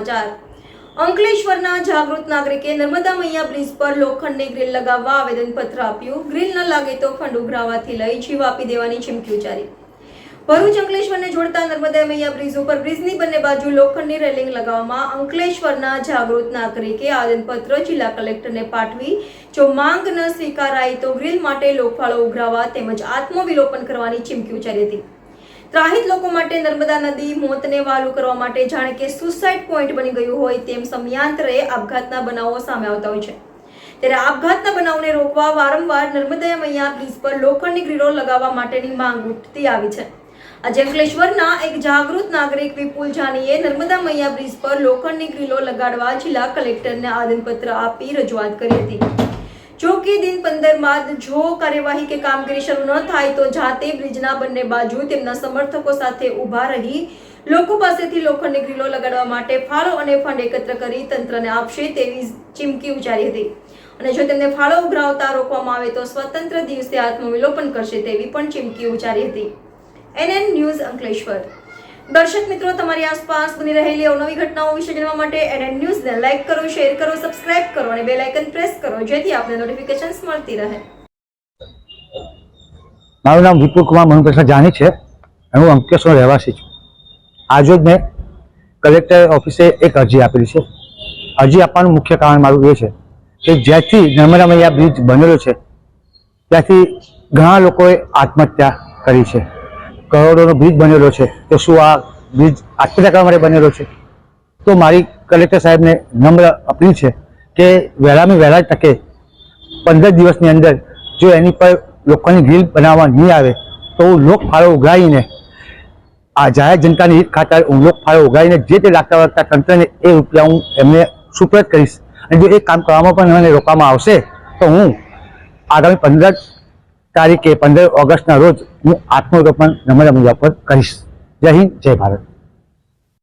સમાચાર અંકલેશ્વરના જાગૃત નાગરિકે નર્મદા મૈયા બ્રિજ પર લોખંડની ગ્રીલ લગાવવા આવેદનપત્ર આપ્યું। ગ્રીલ ન લાગે તો ખંડ ઉઘરાવાથી લઈ જીવ આપી દેવાની ચીમકી ઉચ્ચારી। ભરૂચ અંકલેશ્વરને જોડતા નર્મદા મૈયા બ્રિજ ઉપર બ્રિજની બંને બાજુ લોખંડની રેલિંગ લગાવવામાં અંકલેશ્વરના જાગૃત નાગરિકે આવેદનપત્ર જિલ્લા કલેક્ટરને પાઠવી જો માંગ ન સ્વીકારાય તો ગ્રીલ માટે લોકફાળો ઉઘરાવવા તેમજ આત્મવિલોપન કરવાની ચીમકી ઉચ્ચારી હતી। ત્રાહિત લોકો માટે નર્મદા નદી મોતને વાલું કરવા માટે જાણે કે સુસાઇડ પોઈન્ટ બની ગયું હોય તેમ સમયાંતરે આપઘાતના બનાવો સામે આવતા હોય છે। ત્યારે આપઘાતના બનાવને રોકવા વારંવાર નર્મદા મૈયા બ્રિજ પર લોખંડની ગ્રીલો લગાવવા માટેની માંગ ઉઠતી આવી છે। આજે અંકલેશ્વરના એક જાગૃત નાગરિક વિપુલ જાનીએ નર્મદા મૈયા બ્રિજ પર લોખંડની ગ્રીલો લગાડવા જિલ્લા કલેક્ટરને આવેદનપત્ર આપી રજૂઆત કરી હતી। જો કે દિન 15 બાદ જો કાર્યવાહી કે કામગીરી શરૂ ન થાય તો જાતે બ્રિજના બંને બાજુ તેમના સમર્થકો સાથે ઊભા રહી લોકો પાસેથી લોખંડની ગ્રીલો લગાડવા માટે ફાળો અને ફંડ એકત્ર કરી તંત્રને આપશે તેવી ચીમકી ઉચ્ચારી હતી અને જો તેમને ફાળો ઉઘરાવતા રોકવામાં આવે તો સ્વતંત્ર દિવસે આત્મવિલોપન કરશે તેવી પણ ચીમકી ઉચ્ચારી હતી। NN news Ankleshwar. દર્શક મિત્રો, તમારી આસપાસ બની રહેલી અવનવી ઘટનાઓ વિશે જાણવા માટે NN ન્યૂઝને લાઈક કરો, શેર કરો, સબસ્ક્રાઇબ કરો અને બેલ આઇકન પ્રેસ કરો જેથી આપને નોટિફિકેશન્સ મળતી રહે। મારું નામ વિપુલ કુમાર મનુપ્રસાદ જાની છે। હું અંકલેશ્વર રહેવાસી છું। આજે જ મેં કલેક્ટર ઓફિસે એક અરજી આપેલી છે। અરજી આપવાનું મુખ્ય કારણ મારું એ છે કે જ્યાંથી નર્મદા મૈયા બ્રિજ બનેલો છે ત્યાંથી ઘણા લોકોએ આત્મહત્યા કરી છે। કરોડોનો બ્રિજ બનેલો છે તો શું આ બ્રિજ આત્મહત્યા કરવા માટે બનેલો છે? તો મારી કલેક્ટર સાહેબને નમ્ર અપીલ છે કે વહેલામાં વહેલા તકે 15 દિવસની અંદર જો એની પર લોકોની ગ્રીલ બનાવવા નહીં આવે તો હું લોકફાળો ઉઘરાવીને આ જાહેર જનતાની હિત ખાતર હું લોકફાળો ઉઘરાવીને જે તે લાગતા વળગતા તંત્રને એ રૂપિયા હું એમને સુપરત કરીશ અને જો એ કામ કરવામાં પણ મને રોકવામાં આવશે તો હું આગામી 15 તારીખે 15 ઓગસ્ટના રોજ હું આત્મવિલોપન નર્મદા મૈયા પર કરીશ। જય હિન્દ, જય ભારત।